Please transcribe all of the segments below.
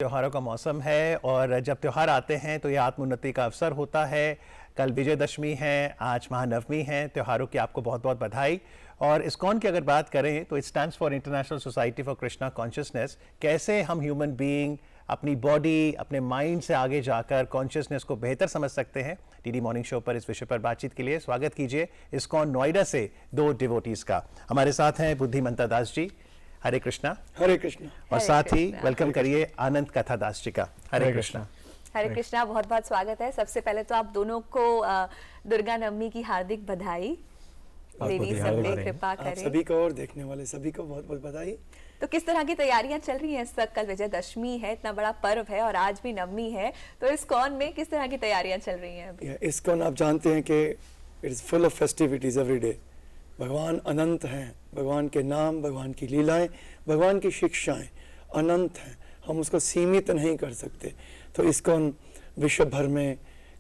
त्योहारों का मौसम है और जब त्यौहार आते हैं तो ये आत्मोन्नति का अवसर होता है। कल विजयदशमी है, आज महानवमी है। त्योहारों की आपको बहुत बहुत बधाई। और इस्कॉन की अगर बात करें तो it stands for international society for Krishna consciousness. कैसे हम ह्यूमन बीइंग अपनी बॉडी, अपने माइंड से आगे जाकर कॉन्शियसनेस को बेहतर समझ सकते हैं। डीडी मॉर्निंग शो पर इस विषय पर बातचीत के लिए स्वागत कीजिए इस्कॉन नोएडा से दो डिवोटीज का। हमारे साथ हैं बुद्धिमंता दास जी, हरे कृष्णा। हरे कृष्णा। और साथ ही वेलकम करिए आनंद कथा दास जी का। हरे कृष्णा। हरे कृष्णा, बहुत बहुत स्वागत है। सबसे पहले तो आप दोनों को दुर्गा नवमी की हार्दिक बधाई। देवी सब पे कृपा करे। सभी को और देखने वाले सभी को बहुत बहुत बधाई। तो किस तरह की तैयारियां चल रही हैं इस वक्त? कल विजयदशमी है, इतना बड़ा पर्व है, और आज भी नवमी है, तो इस्कॉन में किस तरह की तैयारियां चल रही हैं अभी? इस्कॉन आप जानते हैं कि it is full of festivities every day. भगवान अनंत हैं, भगवान के नाम, भगवान की लीलाएं, भगवान की शिक्षाएं अनंत हैं, हम उसको सीमित नहीं कर सकते। तो इस्कॉन विश्व भर में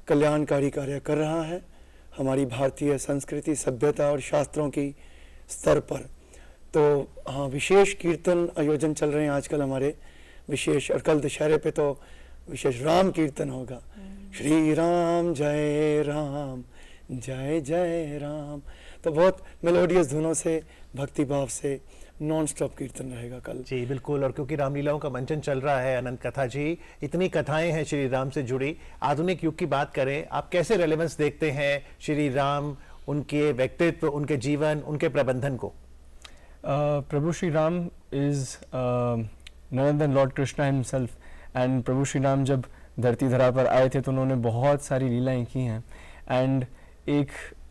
कल्याणकारी कार्य कर रहा है, हमारी भारतीय संस्कृति, सभ्यता और शास्त्रों की स्तर पर। तो हाँ, विशेष कीर्तन आयोजन चल रहे हैं आजकल हमारे विशेष, और कल दशहरे पे तो विशेष राम कीर्तन होगा। श्री राम जय राम, जय जय राम। तो बहुत मेलोडियस धुनों से, भक्ति भाव से नॉन स्टॉप कीर्तन रहेगा कल। जी बिल्कुल। और क्योंकि रामलीलाओं का मंचन चल रहा है अनंत कथा जी, इतनी कथाएं हैं श्री राम से जुड़ी। आधुनिक युग की बात करें, आप कैसे रेलेवेंस देखते हैं श्री राम, उनके व्यक्तित्व, उनके जीवन, उनके प्रबंधन को? प्रभु Shri Ram is none other than Lord Krishna himself. And प्रभु श्री राम जब धरती धरा पर आए थे तो उन्होंने बहुत सारी लीलाएं की हैं। एंड एक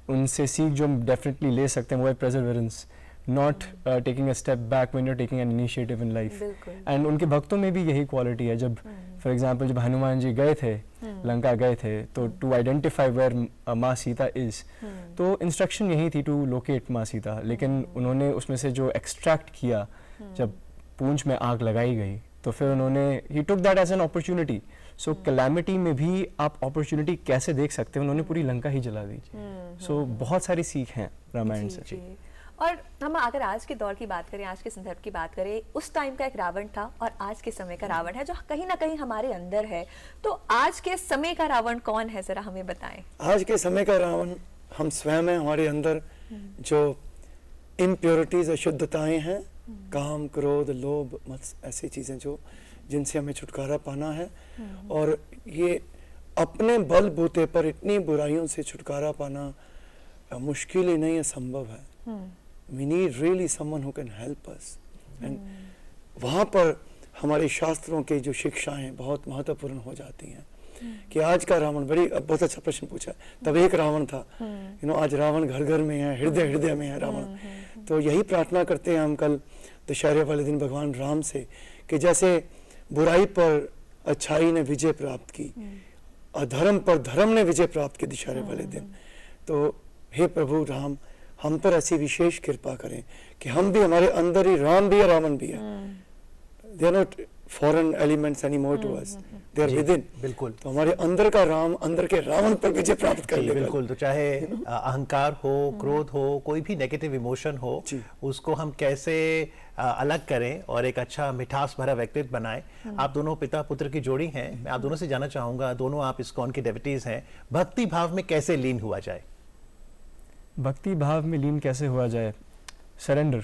उनसे सीख जो हम डेफिनेटली ले सकते हैं वो है perseverance, not taking a step back when you are taking an initiative in life. And उनके भक्तों में भी यही क्वालिटी है। जब फॉर एग्जांपल जब हनुमान जी गए थे, लंका गए थे, तो टू आइडेंटिफाई वेयर माँ सीता इज, तो इंस्ट्रक्शन यही थी टू लोकेट माँ सीता। लेकिन उन्होंने उसमें से जो एक्सट्रैक्ट किया, जब पूंछ में आग लगाई गई, तो फिर उन्होंने he took that as an opportunity. So calamity में भी आप अपॉर्चुनिटी कैसे देख सकते हैं, उन्होंने पूरी लंका ही जला दी। सो बहुत सारी सीख हैं रामायण से। और हम अगर आज के दौर की बात करें, आज के संदर्भ की बात करें, उस टाइम का एक रावण था और आज के समय का रावण है जो कहीं ना कहीं हमारे अंदर है। तो आज के समय का रावण कौन है, जरा हमें बताएं। आज के समय का रावण हम स्वयं हैं। हमारे अंदर जो इम्प्योरिटीज, अशुद्धताएं हैं, काम, क्रोध, लोभ, मत्सर, ऐसी चीजें जो जिनसे हमें छुटकारा पाना है। और ये अपने बलबूते पर इतनी बुराइयों से छुटकारा पाना मुश्किल ही नहीं है, संभव है। We need really someone who can help us. And वहाँ पर हमारे शास्त्रों के जो शिक्षाएं बहुत महत्वपूर्ण हो जाती हैं। कि आज का रावण, बहुत अच्छा प्रश्न पूछा। तब एक रावण था, आज रावण घर घर में है, हृदय हृदय में है रावण। तो यही प्रार्थना करते हैं हम कल दशहरे वाले दिन भगवान राम से, कि जैसे बुराई पर अच्छाई ने विजय प्राप्त की, अधर्म पर धर्म ने विजय प्राप्त की दशहरे वाले दिन। तो हे प्रभु राम, हम पर ऐसी विशेष कृपा करें कि हम भी, हमारे अंदर ही राम भी है, रावण भी है। They are not foreign elements anymore to us, they are within. बिल्कुल। तो हमारे अंदर का राम, अंदर के रावण पर विजय प्राप्त कर ले। बिल्कुल। तो चाहे अहंकार हो, क्रोध हो, कोई भी नेगेटिव इमोशन हो, उसको हम कैसे अलग करें और एक अच्छा मिठास भरा व्यक्तित्व बनाएं। आप दोनों पिता पुत्र की जोड़ी हैं। मैं आप दोनों से जानना चाहूंगा, दोनों आप इस्कॉन के डेवोटीज हैं, भक्ति भाव में कैसे लीन हुआ जाए? भक्ति भाव में लीन कैसे हुआ जाए? Surrender.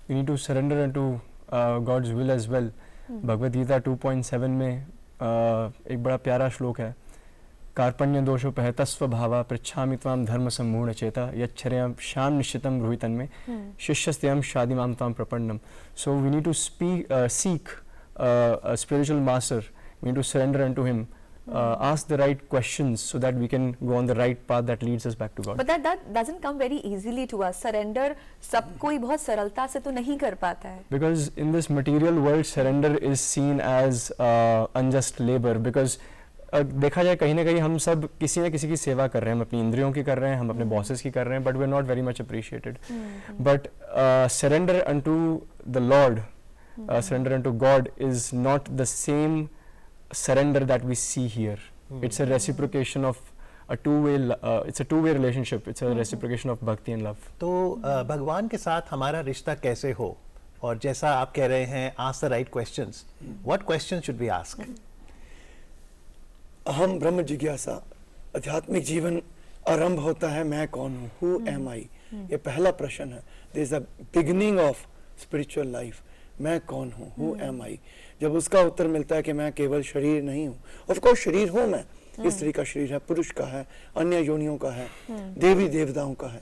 We need to surrender into God's will as well. Bhagavad Gita 2.7 में एक बड़ा प्यारा श्लोक है, कार्पण्य दोषोपहतस्व भावा पृच्छामि त्वाम धर्म सम्मूढ़ चेता यच्छ्रेयं श्याम निश्चितं गृहीतन में शिष्यस्तेयं शादिमां त्वाम प्रपन्नम। So we need to seek a spiritual master. We need to surrender unto him. Ask the right questions so that we can go on the right path that leads us back to God. But that doesn't come very easily to us. Surrender सब कोई बहुत सरलता से तो नहीं कर पाता है. Because in this material world, surrender is seen as unjust labor. Because देखा जाए कहीं ना कहीं हम सब किसी न किसी की सेवा कर रहे हैं, हम अपनी इंद्रियों की कर रहे हैं, हम अपने बॉसेस की कर रहे हैं, but we're not very much appreciated. But surrender unto the Lord, surrender unto God is not the same surrender that we see here. It's a reciprocation of it's a two-way relationship. It's a reciprocation of bhakti and love. तो भगवान के साथ हमारा रिश्ता कैसे हो? और जैसा आप कह रहे हैं ask the right questions, what question should we ask? अहम ब्रह्म जिज्ञासा, आध्यात्मिक जीवन आरंभ होता है मैं कौन हूँ, हु एम आई, ये पहला प्रश्न है। This is the beginning of spiritual life, मैं कौन हूँ, हु एम आई। जब उसका उत्तर मिलता है कि मैं केवल शरीर नहीं हूँ, ऑफ कोर्स शरीर हूँ मैं, स्त्री का शरीर है, पुरुष का है, अन्य योनियों का है, देवी देवताओं का है,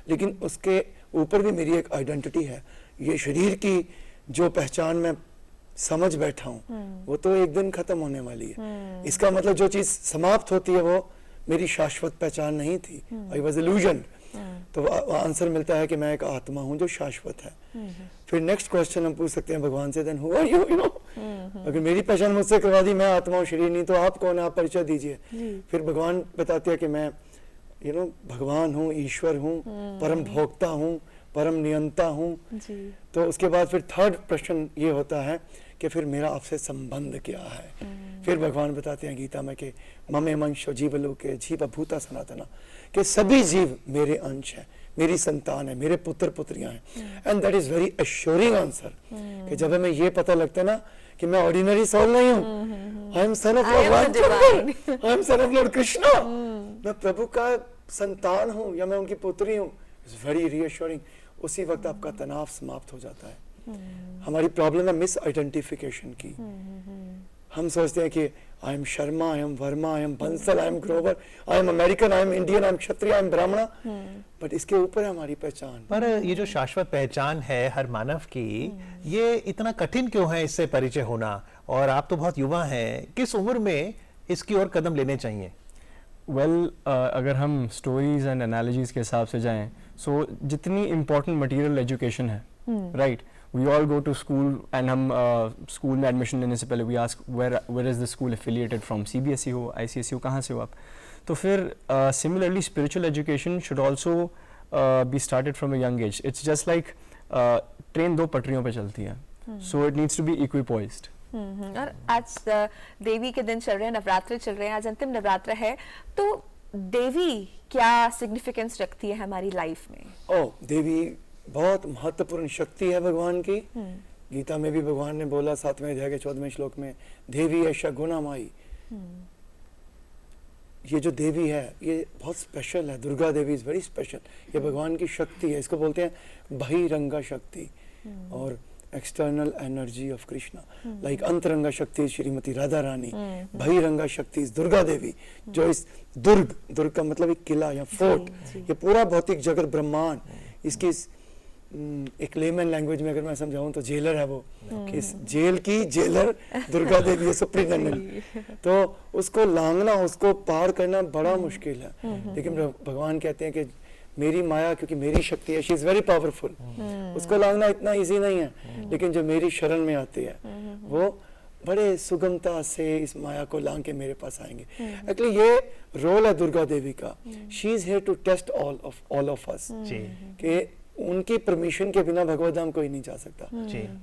लेकिन उसके ऊपर भी मेरी एक आइडेंटिटी है। ये शरीर की जो पहचान मैं समझ बैठा हूँ वो तो एक दिन खत्म होने वाली है। इसका मतलब जो चीज समाप्त होती है वो मेरी शाश्वत पहचान नहीं थी, आई वॉज इल्यूजन। तो आंसर मिलता है कि मैं एक आत्मा हूँ जो शाश्वत है। फिर नेक्स्ट क्वेश्चन हम पूछ सकते हैं भगवान से, then who are you, you know. अगर मेरी पहचान मुझसे करवा दी, मैं आत्मा हूँ शरीर नहीं, तो आप कौन है, आप परिचय दीजिए। फिर भगवान बताते हैं कि मैं यू नो भगवान हूँ, ईश्वर हूँ, परम भोक्ता हूँ, परम नियंता हूँ। तो उसके बाद फिर थर्ड प्रश्न ये होता है कि फिर मेरा आपसे संबंध क्या है। फिर भगवान बताते हैं गीता में कि ममे मंशो जीवलोके जीव भूता सनातना, कि सभी जीव मेरे अंश हैं, मेरी संतान है, मेरे पुत्र पुत्रियां हैं। And that is very assuring answer, कि जब हमें ये पता लगता है ना कि मैं ऑर्डिनरी सोल नहीं हूँ, I am son of Lord, I am son of Lord Krishna, मैं प्रभु का संतान हूँ या मैं उनकी पुत्री हूँ, इट्स वेरी रीअश्योरिंग। उसी वक्त आपका तनाव समाप्त हो जाता है। हमारी प्रॉब्लम है मिस आइडेंटिफिकेशन की। हम सोचते हैं कि I am Sharma, I am Verma, I am Bansal, I am Grover, I am American, I am Indian, I am Kshatriya, I am ब्राह्मणा, बट इसके ऊपर है हमारी पहचान। पर ये जो शाश्वत पहचान है हर मानव की, ये इतना कठिन क्यों है इससे परिचय होना? और आप तो बहुत युवा हैं, किस उम्र में इसकी ओर कदम लेने चाहिए? वेल, अगर हम स्टोरीज एंड एनालॉजीज के हिसाब से जाएं, सो जितनी इम्पोर्टेंट मटेरियल एजुकेशन है, right, we all go to school and हम स्कूल में एडमिशन लेने से पहले we ask where is the school affiliated from, CBSE हो, आईसीएसई हो, कहाँ से हो आप। तो फिर similarly spiritual education should also be started from a young age. It's just like train दो पटरियों पे चलती है, so it needs to be equipoised. और आज देवी के दिन चल रहे हैं, नवरात्र चल रहे हैं, आज अंतिम नवरात्र है, तो देवी क्या सिग्निफिकेंस रखती है हमारी लाइफ में? ओ, देवी बहुत महत्वपूर्ण शक्ति है भगवान की। गीता में भी भगवान ने बोला 7वें अध्याय के 14वें श्लोक में, देवी ऐशा गुणामाई। ये जो देवी है ये बहुत स्पेशल है, दुर्गा देवी इज वेरी स्पेशल। ये भगवान की शक्ति है, इसको बोलते हैं बहिरंगा शक्ति और external energy of Krishna. Like अंतरंगा शक्ति श्रीमती राधा रानी, बहिरंगा शक्ति इस दुर्गा देवी, जो इस दुर्ग का मतलब एक किला या फोर्ट, ये पूरा भौतिक जगत ब्रह्मांड, इसकी एक लेमन लैंग्वेज में अगर मैं समझाऊं तो जेलर है वो, कि इस जेल की जेलर दुर्गा देवी है, सुप्रिंटेंडेंट। तो उसको लांघना, उसको पार करना बड़ा मुश्किल है, लेकिन भगवान कहते हैं कि मेरी माया, क्योंकि मेरी शक्ति है, शी इज वेरी पावरफुल, उसको लांघना इतना इजी नहीं है, लेकिन जो मेरी शरण में आती है वो बड़े सुगमता से इस माया को लांघ के मेरे पास आएंगे। एक्चुअली ये रोल है दुर्गा देवी का, she is here to test all of us, कि उनकी परमिशन के बिना भगवत धाम कोई नहीं जा सकता।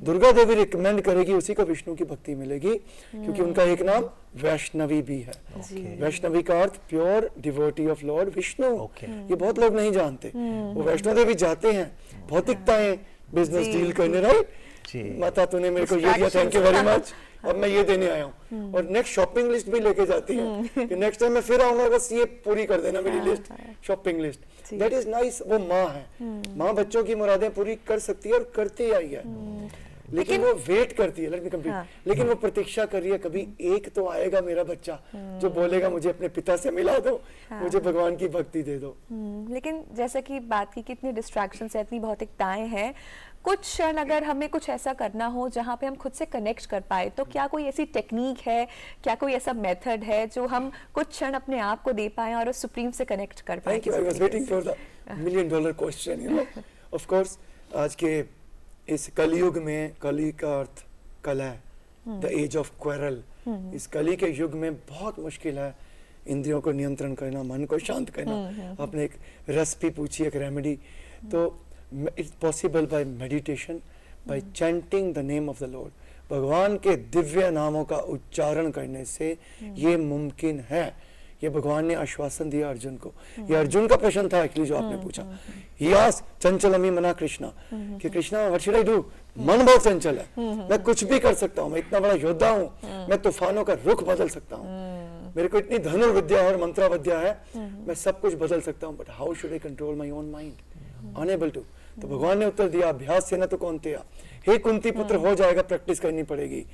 दुर्गा देवी रिकमेंड करेगी, उसी को विष्णु की भक्ति मिलेगी, क्योंकि उनका एक नाम वैष्णवी भी है। वैष्णवी का अर्थ pure devotee of Lord Vishnu. ये बहुत लोग नहीं जानते। वो वैष्णो देवी जाते हैं भौतिकताएं बिजनेस डील करने, राइट, माता तूने मेरे को ये दिया, थैंक यू वेरी मच, अब मैं ये देने आया हूँ, और नेक्स्ट शॉपिंग लिस्ट भी लेके जाती है कि नेक्स्ट टाइम मैं फिर आऊंगा, बस ये पूरी कर देना मेरी list, shopping list. That is nice. वो माँ है, माँ बच्चों की मुरादें पूरी कर सकती है और करती आई है, लेकिन वो वेट करती है, लेट मी कंप्लीट, लेकिन वो प्रतीक्षा कर रही है, कभी एक तो आएगा मेरा बच्चा जो बोलेगा मुझे अपने पिता से मिला दो, मुझे भगवान की भक्ति दे दो। लेकिन जैसा कि बात की कितनी डिस्ट्रैक्शंस है, इतनी भौतिकताएं हैं, कुछ क्षण अगर हमें कुछ ऐसा करना हो जहाँ पे हम खुद से कनेक्ट कर पाए, तो क्या कोई ऐसी टेक्निक है, क्या कोई ऐसा मेथड है जो हम कुछ क्षण अपने आप को दे पाए और उस सुप्रीम से कनेक्ट कर पाए? Thank you, I was waiting for the $1 million question, you know. Of course आज के इस कलयुग में, कली का अर्थ कल है, द एज ऑफ क्वेरल, इस कली के युग में बहुत मुश्किल है इंद्रियों को नियंत्रण करना, मन को शांत करना। आपने एक रेसिपी पूछी, एक रेमेडी, तो it's possible by meditation, bye chanting the name of the Lord. भगवान के दिव्य नामों का उच्चारण करने से ये मुमकिन है ये भगवान ने आश्वासन दिया अर्जुन को। ये अर्जुन का प्रश्न था एक्चुअली जो आपने पूछा। ही आस्क्ड चंचलमी मना कृष्णा, कि Krishna what should I do, मन बहुत चंचल है, मैं कुछ भी कर सकता हूँ, मैं इतना बड़ा योद्धा हूँ, मैं तूफानों का रुख बदल सकता हूँ, मेरे को इतनी धनुर्विद्या और मंत्र विद्या है, मैं सब कुछ बदल सकता हूँ, but how should I control my own mind, unable to. तो भगवान ने उत्तर दिया, अभ्यास से न तो कौन्तेया, हे कुंती पुत्र हो जाएगा, प्रैक्टिस करनी पड़ेगी।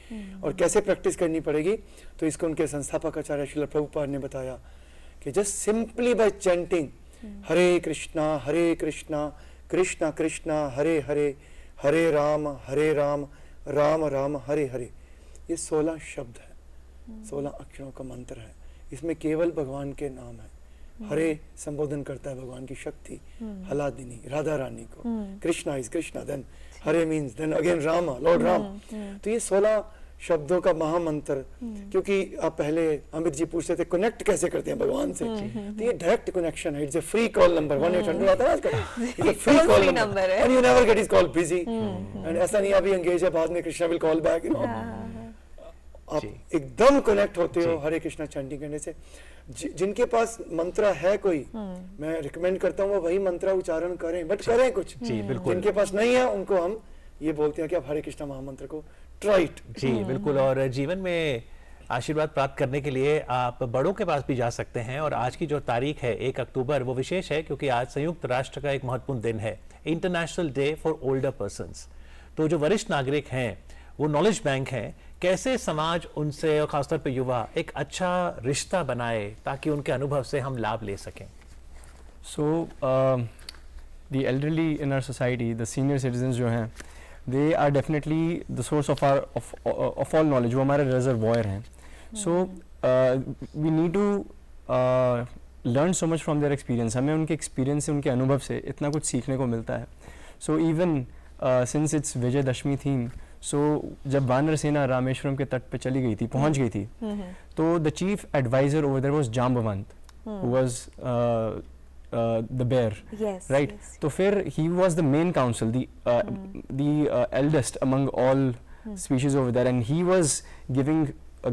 और कैसे प्रैक्टिस करनी पड़ेगी, तो इसको उनके संस्थापक आचार्य श्रील प्रभुपाद ने बताया कि जस्ट सिंपली बाय चैंटिंग हरे कृष्णा कृष्णा कृष्णा हरे हरे, हरे राम राम राम हरे हरे, ये 16 शब्द है, 16 अक्षरों का मंत्र है। इसमें केवल भगवान के नाम है। हरे संबोधन करता है भगवान की शक्ति, हलादिनी राधा रानी को, Krishna is Krishna, then Hare means then again Ram, lord Ram. तो ये 16 शब्दों का महामंत्र, क्योंकि आप पहले अमित जी पूछते थे कनेक्ट कैसे करते हैं भगवान से, तो ये डायरेक्ट कनेक्शन है। It's a free call number 1800 आता है आजकल, it's a free call number and you never get is call busy, and ऐसा नहीं अभी एंगेज है बाद में Krishna will call back, you know. आप एकदम कनेक्ट होते हो हरे कृष्णा चैंटिंग करने से। जिनके पास मंत्र है कोई, मैं रिकमेंड करता हूँ वो वही मंत्र उच्चारण करें, बट करें कुछ। जिनके पास नहीं है उनको हम ये बोलते हैं कि आप हरे कृष्णा महामंत्र को ट्राइट। जी बिल्कुल। और जीवन में आशीर्वाद प्राप्त करने के लिए आप बड़ों के पास भी जा सकते हैं। और आज की जो तारीख है 1 अक्टूबर, वो विशेष है क्योंकि आज संयुक्त राष्ट्र का एक महत्वपूर्ण दिन है, international day for older persons. तो जो वरिष्ठ नागरिक हैं वो नॉलेज बैंक हैं, कैसे समाज उनसे और खासतौर पे युवा एक अच्छा रिश्ता बनाए ताकि उनके अनुभव से हम लाभ ले सकें। So the elderly in our society, the senior citizens जो हैं, they are definitely the source of all knowledge, वो हमारे रिजर्वॉयर हैं। So we need to learn so much from their experience. हमें उनके एक्सपीरियंस से, उनके अनुभव से इतना कुछ सीखने को मिलता है। So even since it's Vijayadashami theme, so जब वानर सेना रामेश्वरम के तट पे चली गई थी, पहुंच गई थी, तो the chief adviser over there was Jambavant, who was the bear, right. तो फिर he was the main council, the eldest among all species over there, and he was giving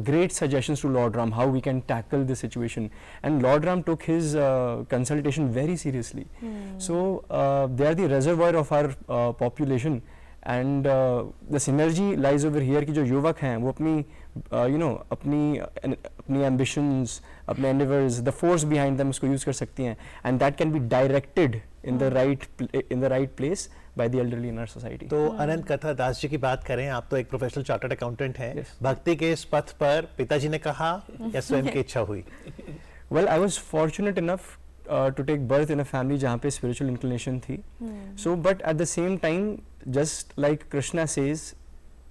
great suggestions to Lord Ram how we can tackle this situation, and Lord Ram took his consultation very seriously. So they are the reservoir of our population, and the synergy lies over here कि जो युवक हैं वो अपनी अपनी ambitions, अपने endeavors, the force behind them उसको use कर सकती हैं, and that can be directed in the right place by the elderly in our society. तो अनंत कथा दास जी की बात करें, आप तो एक प्रोफेशनल चार्टर्ड अकाउंटेंट हैं। भक्ति के इस पथ पर पिताजी ने कहा या स्वयं की इच्छा हुई? Well, I was fortunate enough to take birth in a family जहाँ पे spiritual inclination थी. So, but at the same time, just like Krishna says,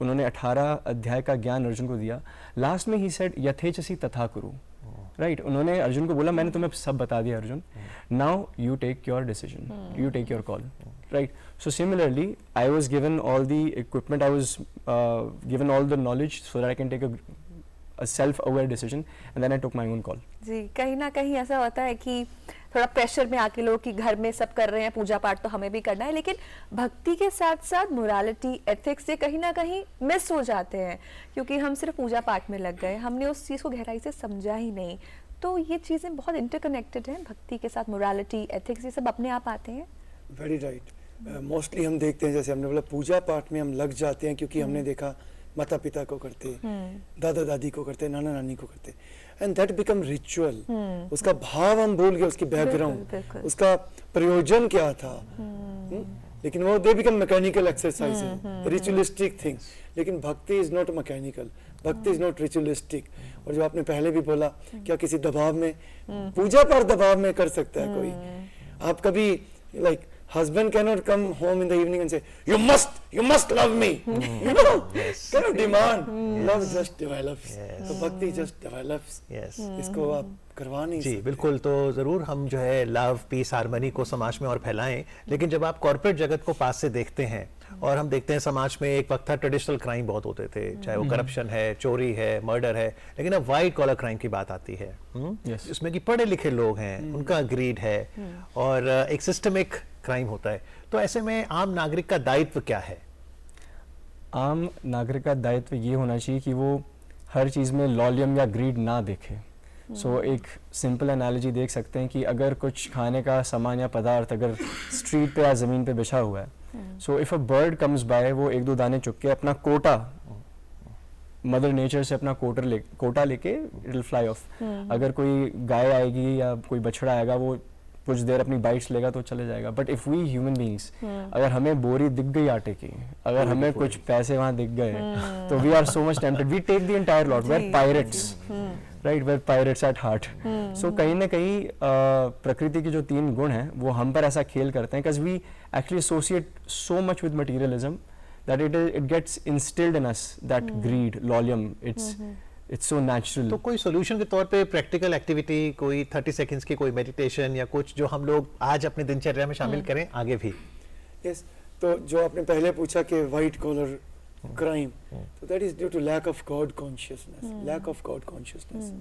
उन्होंने 18 अध्याय का ज्ञान अर्जुन को दिया। लास्ट में ही said यथेचसी तथा कुरु, राइट। उन्होंने अर्जुन को बोला मैंने तुम्हें सब बता दिया Arjun, now you take your decision, you take your call, right? So similarly, I was given all the equipment, I was given all the knowledge so that I can take a self-aware decision, and then I took my own call. जी, कहीं ना कहीं ऐसा होता है कि थोड़ा pressure में आके लोग कि घर में सब कर रहे हैं, पूजा पाठ तो हमें भी करना है, लेकिन भक्ति के साथ साथ मोरालिटी, एथिक्स ये कहीं ना कहीं मिस हो जाते हैं क्योंकि हम सिर्फ पूजा पाठ में लग गए, हमने उस चीज़ को गहराई से समझा ही नहीं। तो ये चीज़ें बहुत इंटरकनेक्टेड हैं, भक्ति के साथ मोरालिटी, एथिक्स, ये सब अपने आप आते हैं। Very right. मोस्टली हम देखते हैं, जैसे हमने बोला पूजा पाठ में हम लग जाते हैं क्योंकि हमने देखा माता पिता को करते, दादा दादी को करते, नाना नानी को करते, एंड दैट बिकम रिचुअल। उसका भाव हम भूल गए, उसकी बैकग्राउंड, उसका प्रयोजन क्या था। लेकिन वो they become mechanical exercise, ritualistic things. लेकिन भक्ति इज नॉट मैकेनिकल, भक्ति इज नॉट रिचुअलिस्टिक। और जो आपने पहले भी बोला, क्या किसी दबाव में, पूजा पर दबाव में कर सकता है कोई? आप कभी like husband cannot come home in the evening and say you must love me, you know, cannot demand. Love just develops, so bhakti just develops. इसको आप करवा नहीं सकते। जी बिल्कुल। तो जरूर हम जो है लव, पीस, हार्मनी को समाज में और फैलाएं, लेकिन जब आप कॉर्पोरेट जगत को पास से देखते हैं और हम देखते हैं समाज में एक वक्त था ट्रेडिशनल क्राइम बहुत होते थे, चाहे वो करप्शन है, चोरी है, मर्डर है, लेकिन अब वाइट कॉलर क्राइम की बात आती है, जिसमें कि पढ़े लिखे लोग हैं, उनका ग्रीड है और एक सिस्टमिक क्राइम होता है। तो ऐसे में आम नागरिक का दायित्व क्या है? आम नागरिक का दायित्व ये होना चाहिए कि वो हर चीज़ में लॉलियम या ग्रीड ना देखे। सो एक सिंपल एनालॉजी देख सकते हैं कि अगर कुछ खाने का सामान या पदार्थ अगर स्ट्रीट पे या ज़मीन पे बिछा हुआ है, so if a bird comes by, वो एक दो दाने चुग के अपना कोटा, मदर नेचर से अपना कोटा लेके इट विल फ्लाई ऑफ। अगर कोई गाय आएगी या कोई बछड़ा आएगा, वो कुछ देर अपनी बाइट्स लेगा तो चले जाएगा। But if we human beings, अगर हमें बोरी दिख गई आटे की, अगर हमें कुछ पैसे वहाँ दिख गए, तो we are so much tempted, we take the entire lot, we are pirates, right, we are pirates at heart. So कहीं ना कहीं प्रकृति के जो 3 गुण हैं वो हम पर ऐसा खेल करते हैं, because we actually associate so much with materialism that it gets instilled in us, that greed, loyalty, it's so natural. तो कोई सोल्यूशन के तौर पे प्रैक्टिकल एक्टिविटी, कोई 30 सेकंड्स की कोई मेडिटेशन या कुछ जो हम लोग आज अपने दिनचर्या में शामिल करें आगे भी? यस, तो जो आपने पहले पूछा कि वाइट कॉलर क्राइम, तो that is due to lack of God consciousness, lack of God consciousness.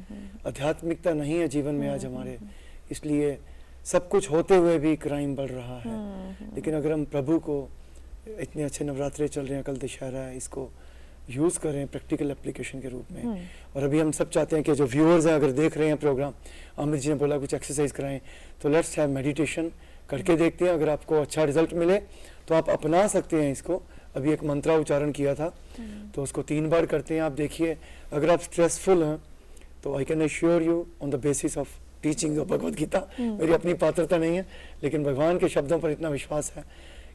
आध्यात्मिकता नहीं है जीवन में आज हमारे, इसलिए सब कुछ होते हुए भी क्राइम बढ़ रहा है। लेकिन अगर हम प्रभु को, इतने अच्छे नवरात्रे चल रहे हैं, कल दशहरा है, इसको यूज़ करें प्रैक्टिकल एप्लीकेशन के रूप में। और अभी हम सब चाहते हैं कि जो व्यूअर्स हैं अगर देख रहे हैं प्रोग्राम, अमृत जी ने बोला कुछ एक्सरसाइज कराएं, तो लेट्स हैव मेडिटेशन करके देखते हैं। अगर आपको अच्छा रिजल्ट मिले तो आप अपना सकते हैं इसको। अभी एक मंत्रा उच्चारण किया था, तो उसको 3 बार करते हैं। आप देखिए, अगर आप स्ट्रेसफुल हैं तो I can assure you on the basis of teaching of Bhagavad Gita, मेरी अपनी पात्रता नहीं है, लेकिन भगवान के शब्दों पर इतना विश्वास है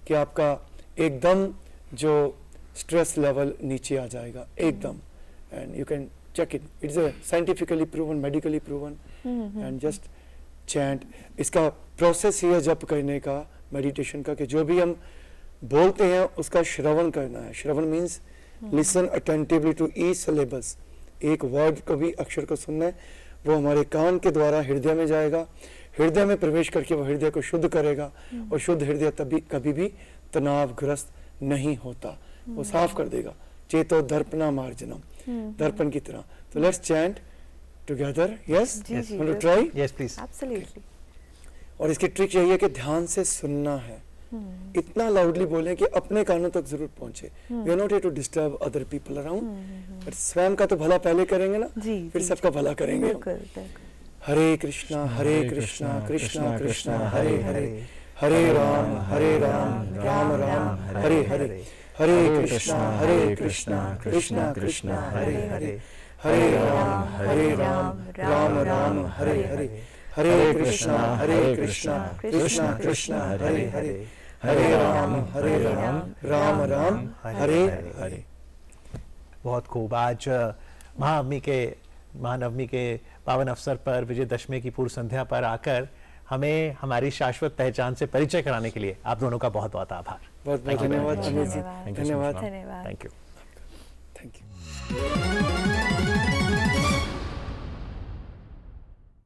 कि आपका एकदम जो स्ट्रेस लेवल नीचे आ जाएगा एकदम। And you can check it, it's a scientifically proven, medically proven. And just chant, इसका प्रोसेस ही है जप करने का, मेडिटेशन का, कि जो भी हम बोलते हैं उसका श्रवण करना है। श्रवण means listen attentively to each syllabus, एक वर्ड को भी, अक्षर को सुनना है। वो हमारे कान के द्वारा हृदय में जाएगा, हृदय में प्रवेश करके वो हृदय को शुद्ध करेगा, और शुद्ध हृदय तभी कभी भी तनावग्रस्त नहीं होता, वो साफ कर देगा। चेतो दर्पणा मार्जनम, दर्पण की तरह। तो let's chant together. Yes, want to try? Yes please. Absolutely. और इसकी ट्रिक यही है कि ध्यान से सुनना है, इतना लाउडली बोलें कि अपने कानों तक जरूर पहुंचे। We are not here to disturb other people around, but स्वयं का तो भला पहले करेंगे ना, फिर सबका भला करेंगे। हरे कृष्णा कृष्णा कृष्णा हरे हरे, हरे राम राम राम हरे हरे, हरे कृष्णा कृष्णा कृष्णा हरे हरे, हरे राम राम राम हरे हरे, हरे कृष्णा कृष्णा कृष्णा हरे हरे, हरे राम राम राम हरे हरे। बहुत खूब। आज महानवमी के पावन अवसर पर, विजयदशमी की पूर्व संध्या पर आकर हमें हमारी शाश्वत पहचान से परिचय कराने के लिए आप दोनों का बहुत बहुत आभार। बहुत बहुत धन्यवाद अमित जी, धन्यवाद। Thank you. Thank you.